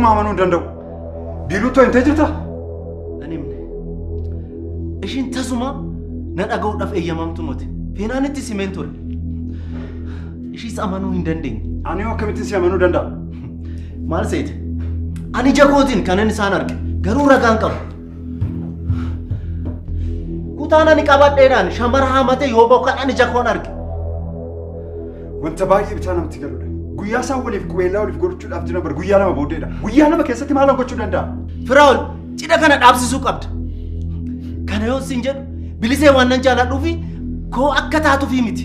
ما منو دندو بيروتو انت جرتا أنا من إيش أنت زما نتأجود في أيام أمتموت فين أنا تسمنتور إيش يسأمنو هندندين أنا هو كم تسيا منو دندا مال سيد أنا جاكوتين كان إنسان أرك غرورة كانكم كوتانا نكابات ديران شمر هامته يوبو كان أنا جاكون أرك وانت باقي بتانا متكلم قويا ساولي في قويلا ولي في قرطو الأبدنا بر قويا لما بوديدا قويا لما كيستي مالا قرطو دندا فراول تيدا كانت أبسي سوق أبد كان يو سنجر بليسي وانن جالا دوفي كو أكتاتو في ميت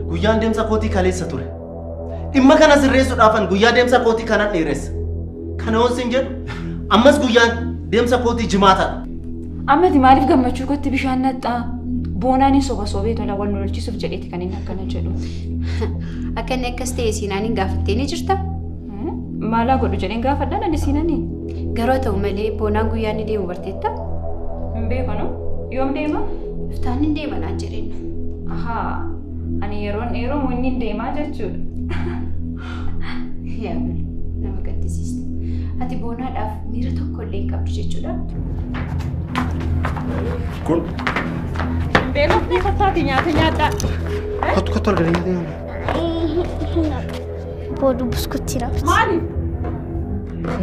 قويا ديمسا كوتي كاليس ساتوري إما كان سرّيسو دافن قويا ديمسا كوتي كانت نيرس كان يو سنجر أمس قويا ديمسا كوتي جماعتا أما دي مالف قمتشو كنت بشان نتا بوناني صوبا صوبيت ولا ول نولتي سوف جريتي كان إنها كان جلو أكن إكستي سيناني قافتيني جرتا مالا قولو جرين قافتنا نسيناني قروتا ومالي بونان قوياني دي وبرتيتا بيقنو يوم ديما فتاني ديما ناجرين أها أنا يرون ونين ديما جاتشو يا بل نما قد سيست أتي بونا داف ميرتو كولين قبل جاتشو دا كون بيلوفني فتاتي نياتا كتر غريبة بودو بسكوتي رافت مالي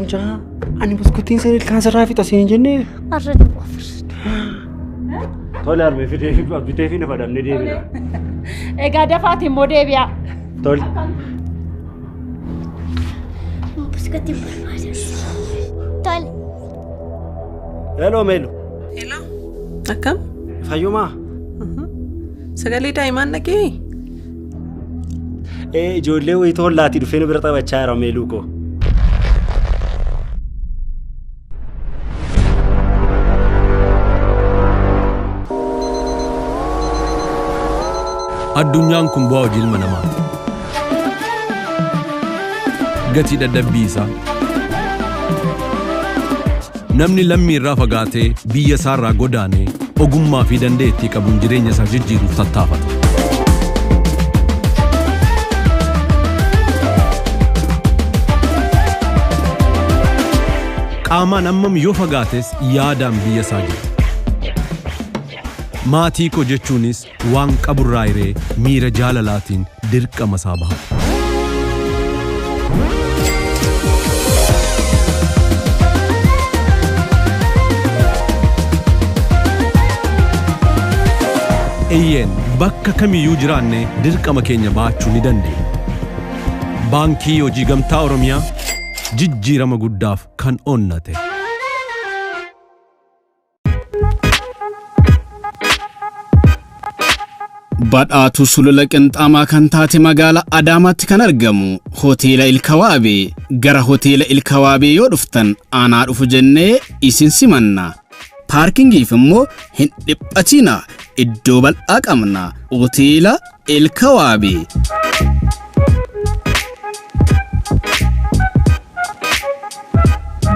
جا أنا بسكوتين سير الكانسر رافي تسين جنة أرد وافر طول أرمي في تيفي نفدا ندي بيا إيجا دفاتي موديبيا طول بسكوتي برمجة طول هلو ميلو Hello. Akkam? فيوما Sagalee daa'imaan dhagee? ijoollee wayitoo laati dhufee nu bira taphachaa jira meeluu koo. Addunyaan kun bu'aa hojii ilma namaati. Gatii dadhabbii isaa. Namni lammii irraa fagaatee biyya isaa irraa godaanee ogummaa fi dandeettii qabuun jireenya isaa jijjiiruuf tattaafata. Qaamaan ammam yoo fagaates yaadaan biyya isaa jira. Maatii koo jechuunis waan qaburraa hiree miira jaalalaatiin dirqama isaa bahata. Eeyyeen bakka kamiyyuu jiraanne dirqama keenya baachuu ni dandeenya. Baankii Hojii Gamtaa Oromiyaa jijjiirama guddaaf kan onnate. Badhaatu sulula qinxaamaa kan taate magaalaa Adaamaatti kan argamu Hoteela Ilkawaabee. Gara Hoteela Ilkawaabee yoo dhuftan aanaa dhufu jennee isin simanna. Paarkingiif immoo hin dhiphatina. Iddoo bal'aa qabna. Hoteela Ilkawaabee.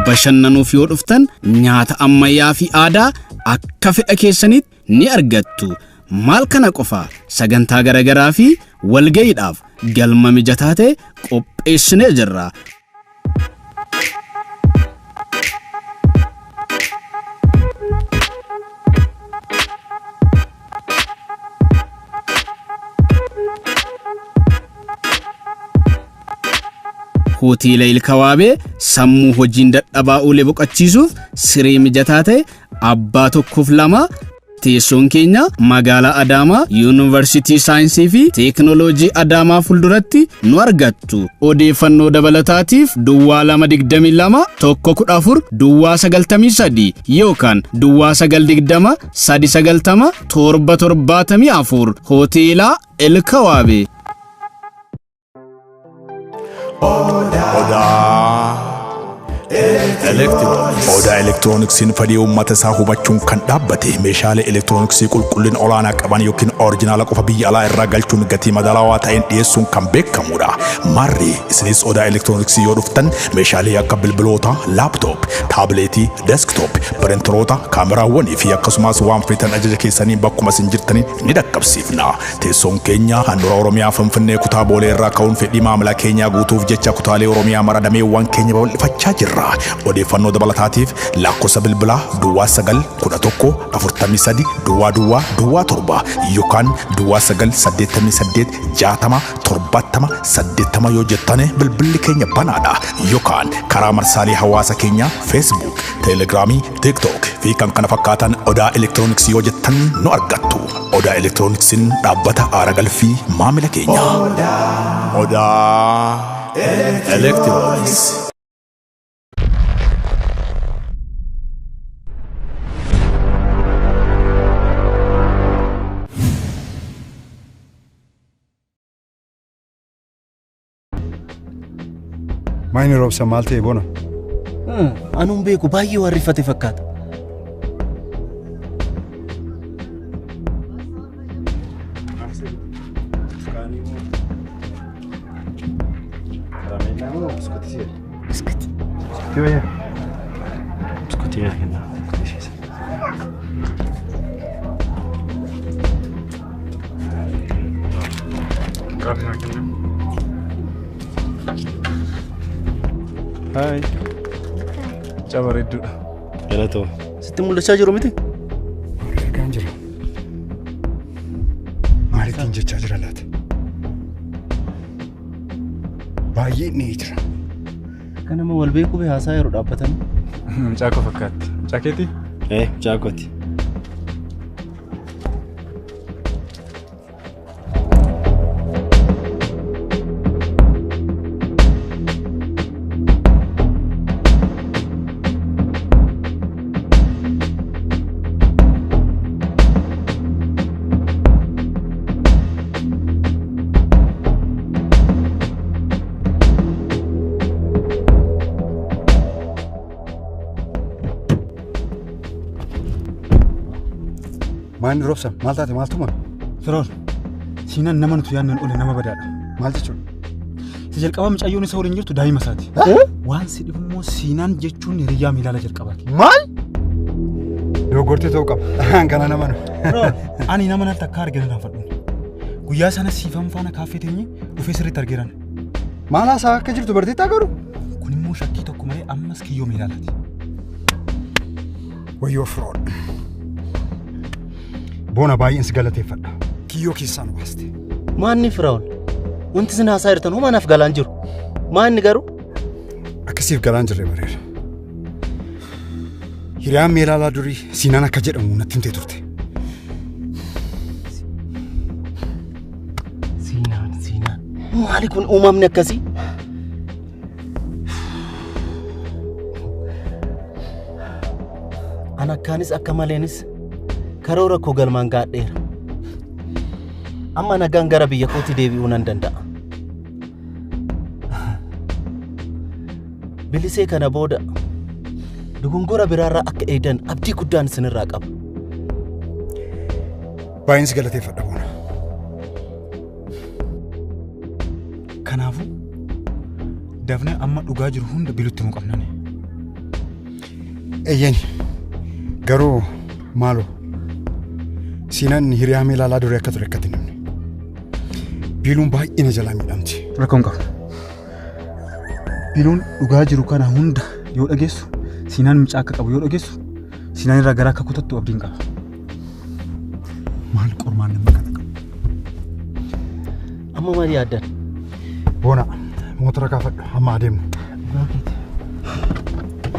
Bashannanuuf yoo dhuftan nyaata ammayyaa fi aadaa akka fedha keessanitti ni argattu. Maal kana qofa sagantaa garagaraa fi walgayiidhaaf galma mijataa ta'e qopheessinee jirra. Hoteela Ilkawaabee sammuu hojiin dadhabaa oolee boqochiisuuf siree mijataa ta'e abbaa tokkoof lama. Teessoon keenya magaalaa Adaamaa Yuunivarsiitii Saayinsii fi Teekinooloojii Adaamaa fuulduratti nu argattu. Odeeffannoo dabalataatiif Duwwaa 222 114 Duwwaa 93 yookaan Duwwaa 920 390 774 Hoteela Ilkawaabee. Odaa elektirooniksiin fedhii uummata isaa hubachuun kan dhaabbate meeshaalee elektirooniksii qulqullina olaanaa qaban yookiin orijinaala qofa biyya alaa irraa galchuun gatii madaalawaa ta'een dhiyeessuun kan beekamudha. Marri isinis odaa elektirooniksii yoo dhuftan meeshaalee akka bilbiloota, laaptoop, taabileetii, deesktoop, pirinteroota, kaameraawwanii fi akkasumas waan feetan ajaja keessanii bakkuma isin jirtaniin ni dhaqqabsiifna. Teessoon keenya handhuura Oromiyaa Finfinnee kutaa Boolee irraa ka'uun fedhii maamila keenyaa guutuuf jecha kutaalee Oromiyaa maradameewwan keenya babal'ifachaa jirra. Odeeffannoo dabalataatiif lakkoofsa bilbilaa Duwwaa 911 43 7 yookaan Duwwaa 988 60 70 80 yoo jettane bilbilli keenya banaadha. Yookaan karaa marsaalee hawaasa keenyaa Facebook, Telegiraamii, TikTok fi kan kana fakkaatan odaa elektirooniksii yoo jettan nu argattu. Odaa elektirooniksiin dhaabbata aara galfii maamila keenya. Odaa elektirooniksii. Maayini roobsa maal ta'e bona? Anuun beeku baay'ee warrifate fakkaata. Hai. Cabar itu. Mana tu? Situ mula saja rumit ni. Kan jira. Mari tinja cajar lat. Bayi ni jira. Kan nama walbe ku bahasa ya roda apa tan? Cako fakat. Caketi? Cakoti. Maayini roobsa maal taate maaltuma? Firoon, siinaan nama nuti yaadnan ole nama badaadha. Maal jechuudha? Si jalqabaa mucayyoon isa waliin jirtu daa'ima isaati. Waan si dhibu immoo siinaan jechuun hiriyyaa miilaala jalqabaati. Maal? Dogoggortee ta'uu qaba. Kana nama nu. Firoon, ani nama natti akka arginu naafadhu. Guyyaa sana siifan faana kaaffee teenye dhufee sirriitti argeeran. Maal haasaa akka jirtu barteettaa garuu? Kun immoo shakkii tokko malee ammas kiyyoo miilaalaati. Wayyoo Firoon. Bona baay'een si galateeffadha. Kiyyoo keessaan baaste. Maanni Firaa'ol? Wanti isin haasaa jirtan hoo maanaaf galaan jiru? Maanni garuu? Akkasiif galaan jirre bareera. Hiriyaan meelaalaa durii siinaan akka jedhamu natti himtee turte. Siinaan. Maali kun uumamni akkasii? An akkaanis akka maleenis karoora koo galmaan gaadheera. Amma nagaan gara biyya kootti deebi'uu nan danda'a. Bilisee kana booda dogongora biraarraa akka eedan abdii guddaan isinirraa qaba. Baay'een si galateeffadha bona. Kanaafuu dafnee amma dhugaa jiru hunda bilutti nu qabnani. Eeyyeni garuu maaloo siinaan hiriyaa meelaalaa durii akka ture akkatti namni. Biiluun baay'ee na jalaa miidhamti. Rakkoon qaba. Biiluun dhugaa jiru kana hunda yoo dhageessu siinaan mucaa akka qabu yoo dhageessu siinaan irraa gara akka kutattu abdiin qaba. Maal qormaan nama kana qabu? Amma maal yaaddan? Bona motora kaafadhu amma adeemu. Dhugaa keeti.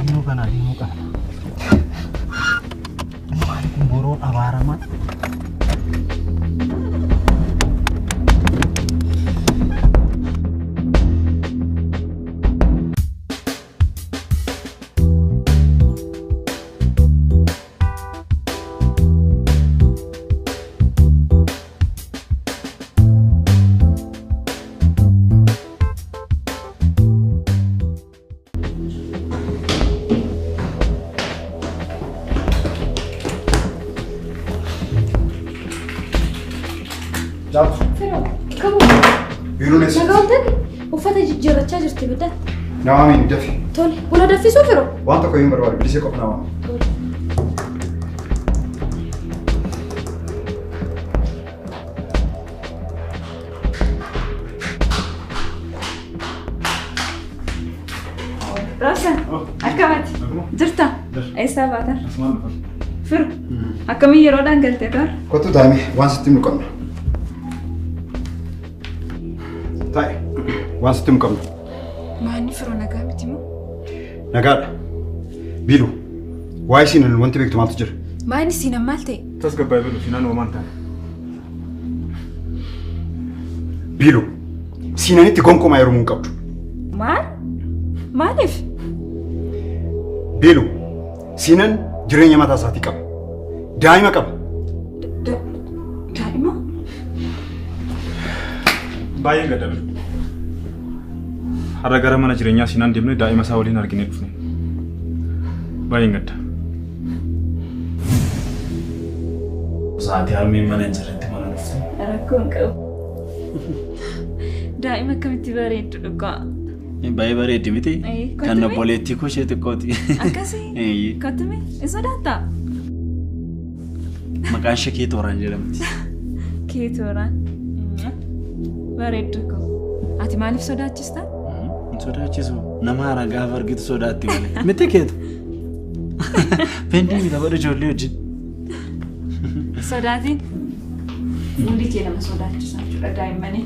Amma kana adeemuu qaba. Maali kun boroon abaaramaa? Jaaltu. Firoo, qabu. Biiluun eessa? Nagaawwan uffata jijjiirrachaa jirti bidda. Nawaamiin dafi. Tole, buna danfisuu firoo. Waan tokko hin barbaadu bilisee qofa nawaami. Rosa, akkamati? Jirta? Eessaa baatan? Firu, akkamii yeroodhaan galtee taar? Kottu taa'ime waan sitti himu qabna. Taa'e waan sitti himu qabna. Maanni firoo nagaa miti moo? Nagaadha. Biilu, waa'ee isiin wanti beektu maaltu jira? Maanni siinan maal ta'e? Tasgabbaa'ee bilu siinaan uumaan taane. Biilu, siinanitti gonkumaa yeroo hin qabdu. Maal? Maaliif? Biilu, siinan jireenya mataa isaatii qaba. Daa'ima qaba. Daa'ima? Baay'ee gadda bilu. Har'a gara mana jireenyaa siinaan deemnee daa'ima isaa waliin arginee dhufne. Baay'ee gadda. Sa'aatii harmeen mana jireenyaatti mana dhufte. Rakkoon qabu. Daa'ima akkamitti bareeddu dhugaa? Baay'ee bareeddi miti. Kan obboleettii koo ishee xiqqooti. Akkasii? Kottumi? Hin sodaattaa? Maqaan ishee Keetooraan jedhamti. Keetooraan? Bareeddu koo. Ati maaliif sodaachista? Hin sodaachisu. Nama haaraa gaafa argitu sodaatti malee. Miti Keetu. Pendii mita badhu ijoollee wajjin. Sodaatiin? Hundi kee nama sodaachisa jechuudha daa'immanii.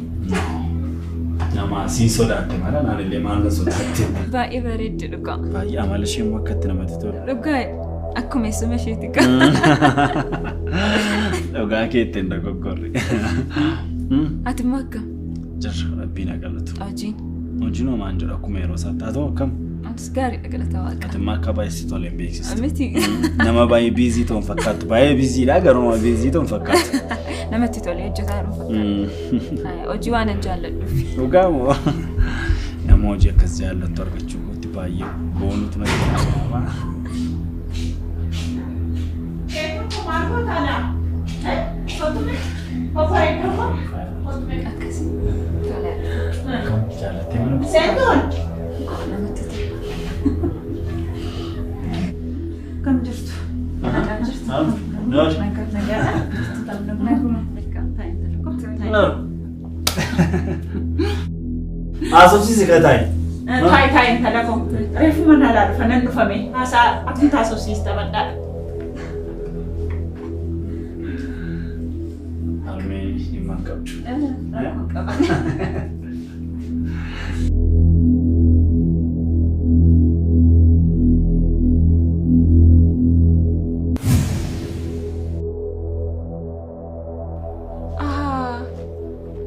Nama si sodaatte malee naan illee maal na sodaatte. Baay'ee bareeddi dhugaa. Baay'ee amala ishee immoo akkatti namatti tola. Dhugaa akkuma eessuma isheeti qaba. Dhugaa keetti hin dogoggorre. Ati immoo akkam? Jarra rabbiin haa galatu. Hojiin? Hojiin homaan jedhu akkuma yeroo isaatti haa ta'u akkam? Atis gaariidha galataa waaqa. Ati immoo akka baay'ee si tole hin beeksistu. Miti. Nama baay'ee biizii ta'uun fakkaattu. Baay'ee biiziidha garuu nama biizii ta'uun fakkaattu. Namatti tolee hojjetaa jiru fakkaata. Hojii waan hin jaalladhuuf. Dhugaa moo nama hojii akkas jaallattu argachuu kootti baay'ee boonutu na jira. Kam jirtu? Asosiisi ka taa'e. Taa'e intala koo. Reefu mana alaa dhufa nan dhufame. Haasaa akkuma taasofsiista badhaadha. Harmee dhimma hin qabdu. Qaba.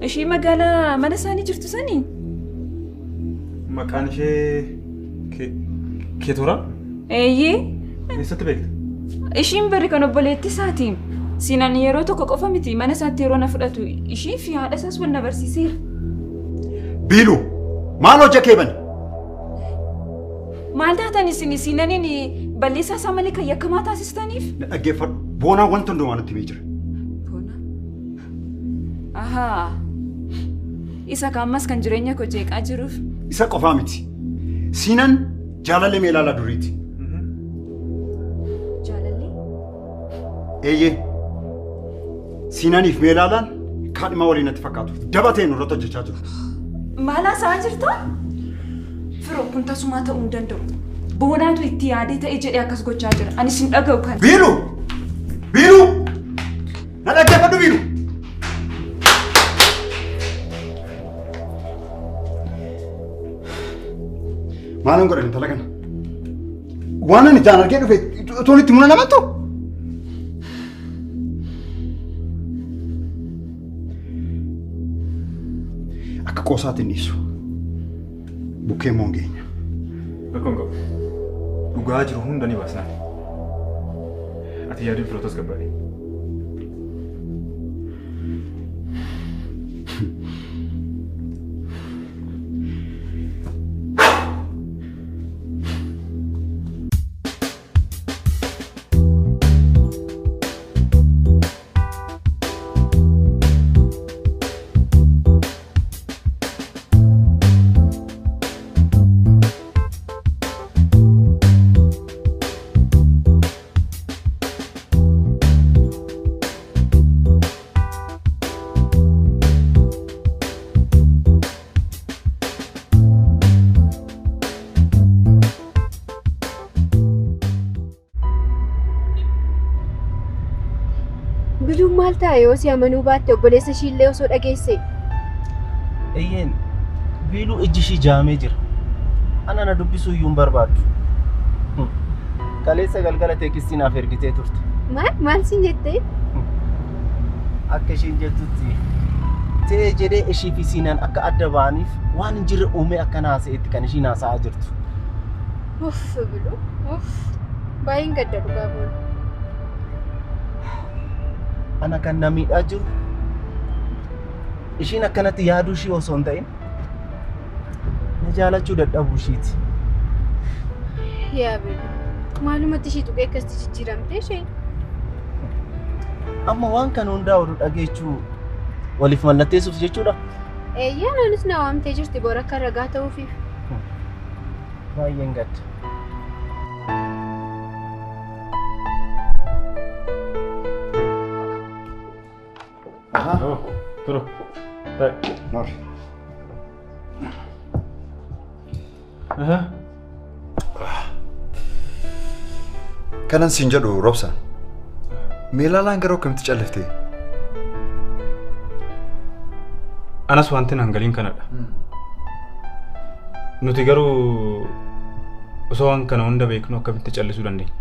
Ishii magaalaa mana isaanii jirtu sanii? Maqaan ishee Keetooraan? Eeyyee. Eessatti beekta? Ishiin bari kan obboleettii isaatii. Siinaan yeroo tokko qofa miti mana isaatti yeroo na fudhatu ishii fi haadha isaas wal na barsiiseera. Biilu, maal hojja kee bani? Maal taatan isin siinaniin balleessaa isaa malee kan yakkamaa taasistaniif? Dhaggeeffadhu. Boonaan wanta hundumaa nutti himee jira. Ahaa. Isa kaammas kan jireenya koo jeeqaa jiruuf. Isa qofaa miti. Siinan jaalallee mee ilaalaa duriiti. Jaalallee? Eeyyee. Siinaniif mee ilaalaan kaadhimaa waliin natti fakkaatu. Dabatee nurratti hojjechaa jiru. Maal haasa'aa jirta? Firoo kun tasumaa ta'uu hin danda'u. Boonaatu itti yaadee ta'e jedhee akkas gochaa jira. Anis hin dhaga'u kan. Biilu! Biilu! Na dhaggeeffadhu Biilu! Maalan godhan intala kana? Waan ani jaan argee dhufe utuun itti muna namattu? Akka qoosaatti hin dhiisu. Bukkee immoo hin geenya. Rakkoon qabu. Dhugaa jiru hunda ni baasnaa. Ati yaaduu filootas gabbaadhe. Biluun maal ta'a yoo si amanuu baatte obboleessa ishiillee osoo dhageesse? Eeyyeen biiluu ijji ishii jaamee jira. Ana na dubbisuu iyyuu hin barbaaddu. Kaleessa galgala teekistii naaf ergitee turte. Maal siin jettee? Akka ishiin jettutti ta'ee jedhee ishii fi siinaan akka adda ba'aniif waan hin jirre uumee akka naasa'etti kan ishiin haasa'aa jirtu. Biluu baay'een gadda dhugaa boona. Ana kan na miidhaa jiru ishiin akkanatti yaaduu ishii osoo hin ta'in na jaalachuu dadhabuu ishiiti. Yaa Biluu maalumatti ishii tuqee akkasitti jijjiiramtee isheen? Amma waan kana hundaa oduu dhageechuu waliif mallatteessuuf jechuudha. Eeyyaan anis na waamtee jirti boora akka ragaa ta'uufiif. Baay'een gadda. Turo. Noor. Kanan siin jedhu Robsaan. Meelaalaan garuu akkamitti calliftee? Anas wanti hangaliin kanadha. Nuti garuu osoo waan kana hunda beeknu akkamitti callisuu dandeenya?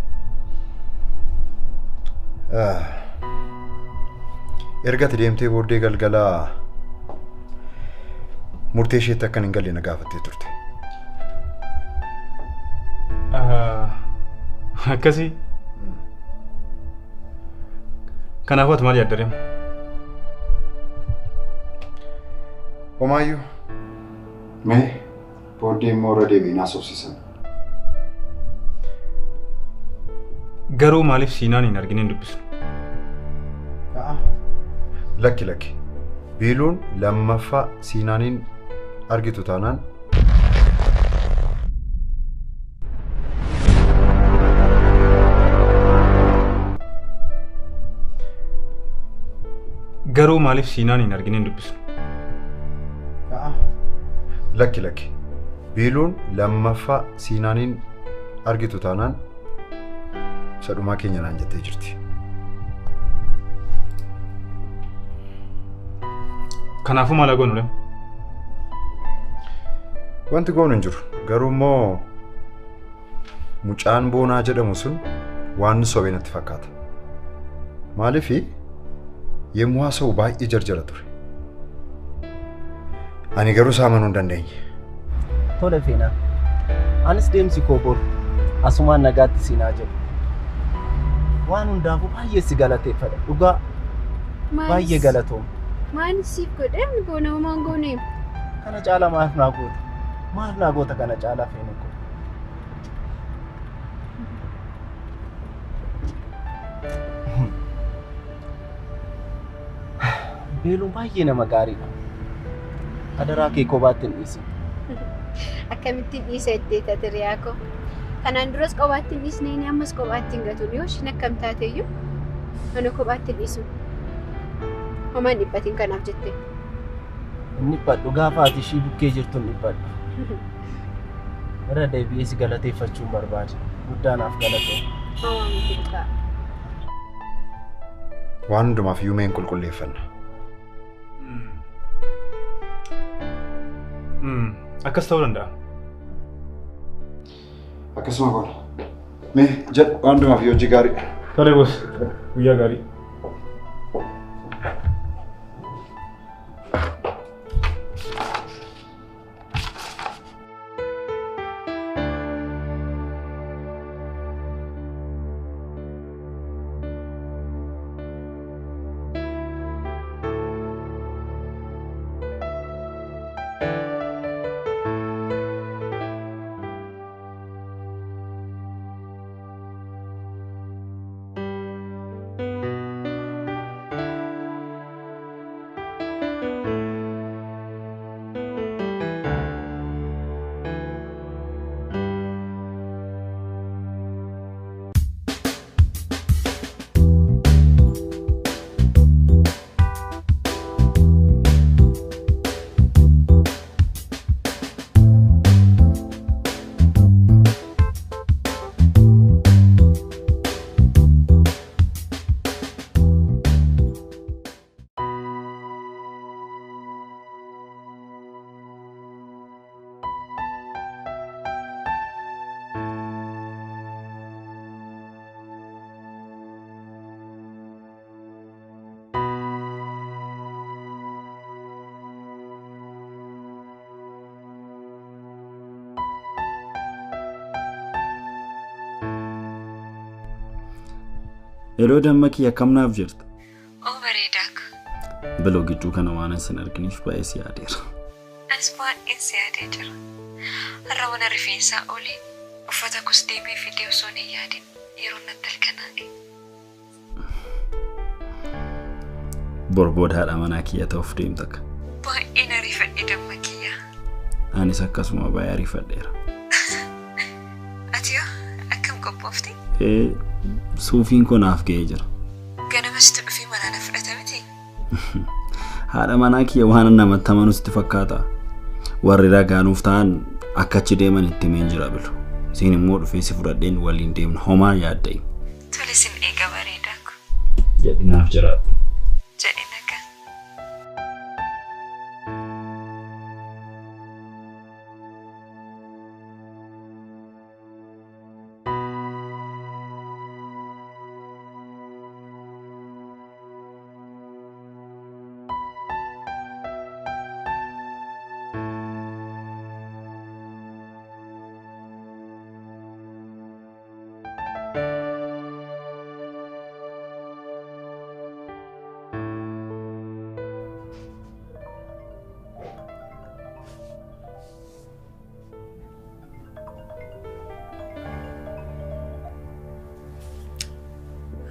Erga ati deemtee booddee galgalaa murtee isheetti akkan hin galle na gaafattee turte. Akkasii? Kanaafuu ati maal yaadda? Homaayyuu mee booddee immoo irra deebiin haasofsiisan. Garuu maaliif siinaan hin argine hin dubbisu? Lakki. Biiluun lammaffaa siinaaniin argitu taanaan garuu maaliif siinaan hin argine hin dubbisu? Lakki. Biiluun lammaffaa siinaaniin argitu taanaan sadhumaa keenya naan jettee jirti. Kanaafuu maal goonu lem? Wanti goonu hin jiru. Garuu immoo mucaan boonaa jedhamu sun waan sobee natti fakkaata. Maaliif yemmuu haasa'u baay'ee jarjara ture. Ani garuu isaa amanuu hin dandeenye. Tole Feenaa. Anis deemsi koo boru asumaan nagaatti siinaa jedhu. Waan hundaafuu baay'ee si galateeffadha. Dhugaa baay'ee galatooma. Maal siif godhe boona homaan goone? Kana caalaa maaf naa goota? Maaf naa goota kana caalaa Feenaa koo? Beeluun baay'ee nama gaariidha. Adaraa kee kophaatti hin dhiisin. Akkamittiin dhiisa itti tatiriyaa koo? Kanaan duras kophaatti hin dhiisneen ammas kophaatti hin gatuun yoo ishiin akkam taateyyuu mana kophaatti hin dhiisu. Homaan dhiphatiin kanaaf jettee. Hin dhiphadhu gaafa ati ishii bukkee jirtu hin dhiphadhu. Irra deebi'ee si galateeffachuun barbaada. Guddaanaaf galatoo. Homaa miti dhugaa. Waan hundumaaf iyyuu meen qulqulleeffanna. Akkas ta'uu danda'a. Akkasuma goona. Mee jedhu waan hundumaaf hojii gaarii. Tole boos guyyaa gaarii. Yeroo damma kiyya kamnaaf jirta? Oo bareedaak. Biloo gidduu kana waan isin arginiif baay'ee si yaadeera. Anis baay'een si yaadee jira. Har'a mana rifeensaa olee uffata kus deemee fidee osoo hin yaadin yeroo natti halkanaa'e. Borbooda haadha manaa kiyya ta'uuf deemtaka. Baay'een ariifadhe damma kiyya. Anis akkasuma baay'ee ariifadheera. Ati yoo akkam qophoofte? Suufiin koo naaf ga'ee jira. Ganamasitti dhufee manaa na fudhata miti? Haadha manaa kiyya waan namatti amanutti fakkaata. Warri ragaanuuf ta'an akkachi deeman itti himeen jira bilu. Isin immoo dhufee si fudhadheen waliin deemna homaa yaadda'e. Tole sin eega bareedaak. Jedhi naaf jiraadhu. Jedhi nagaa.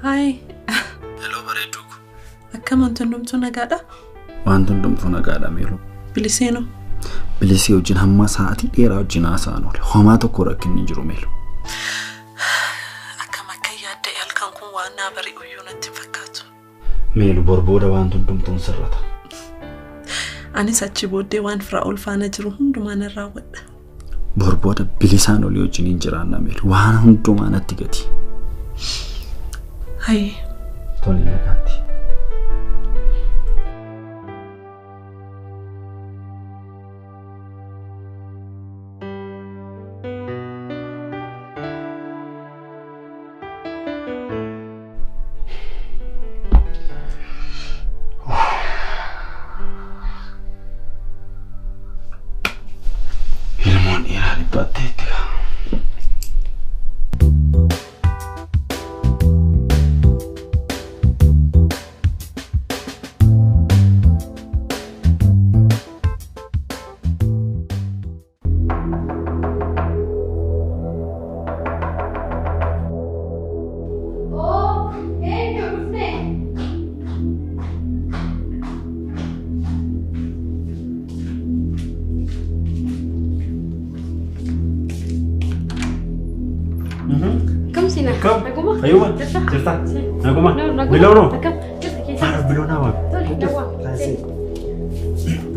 Hi. Hello bareedduu. Akkam wanti hundumtuu nagaadha? Wanti hundumtuu nagaadha Meeluu. Biliseenoo? Bilisii wajjin hamma sa'aatii dheeraa wajjin haasa'an oole. Homaa tokko rakkinni hin jiru Meeluu. Akkam akka yaadda'e halkan kun waan naa bari'uyyuu natti hin fakkaatu. Meeluu borbooda wanti hundumtuun sirrata. Anis achi booddee waan firaa ol faana jiru hundumaa nan raawwadha. Borbooda bilisaan olii wajjin hin jiraanna Meeluu. Waan hundumaa natti gati. Hai. Tole nagaatti. Ilmoon dhiiraa dhibbattee itti ga'a. Ayuh, cerita. Nak kemana? Belum no. Belum nawak.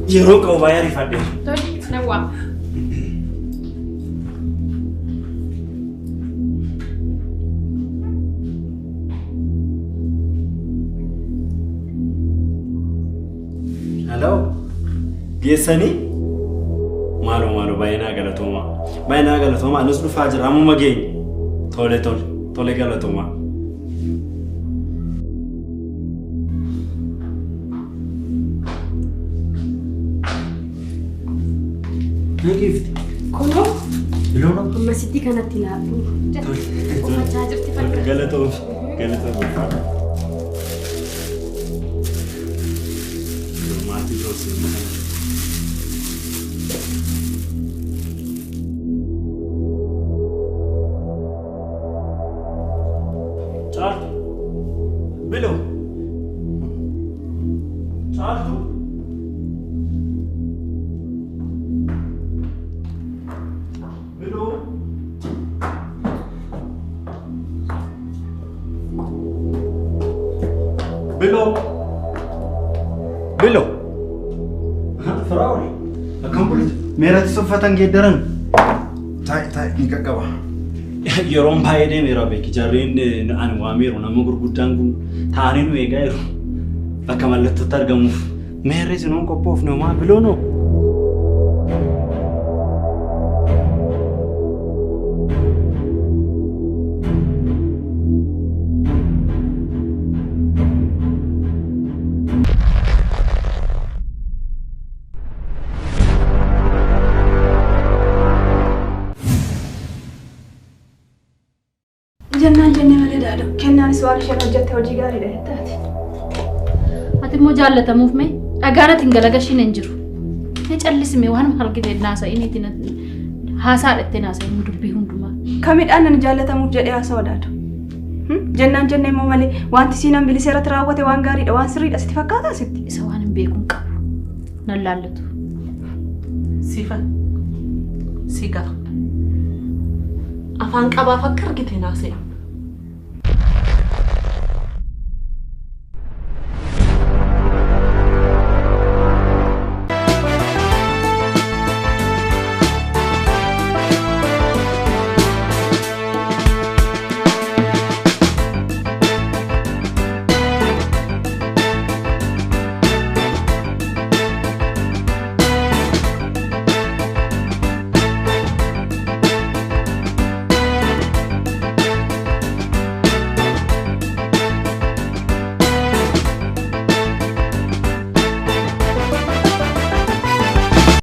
Jero kau bayar Ifadil. Nawak. Halo. Biasa ni? Malu bayana galatoma. Anus lu fajar. Amu mageng. Tole galatoma. Gift. Kono? Belum no. Masih kanat tinapu. Galatoma. Mati terus. Belum. Satu. Belum. Faraoli. Akan boleh. Merah sofatan gedaran. Tai ni kakawa. Yeroon baay'ee deemeera beeki jarreen ani waameeru nama gurguddaan kun taa'anii nu eegaa jiru akka mallattootti argamuuf meerri sinuun qophoofne homaa biloonoo. jennaan jennee malee daadhu. Kennaanis waan isheen hojjette hojii gaariidha jettaati. Ati immoo jaallatamuuf mee dhagaan ati hin galagashiin hin jiru. Mee callisime waan argite naasa'iniitiin haasaadhattee naasa'in dubbii hundumaa. Kamidhaan nan jaallatamuuf jedhee haasa'u daadhu. Jennaan jennee immoo malee wanti siinan biliseerratti raawwate waan gaariidha waan sirriidha sitti fakkaataa sitti. Isa waan hin beekuun qabu. Nan laallatu. Sifa. Siga. Afaan qabaaf akka argite naasa'e.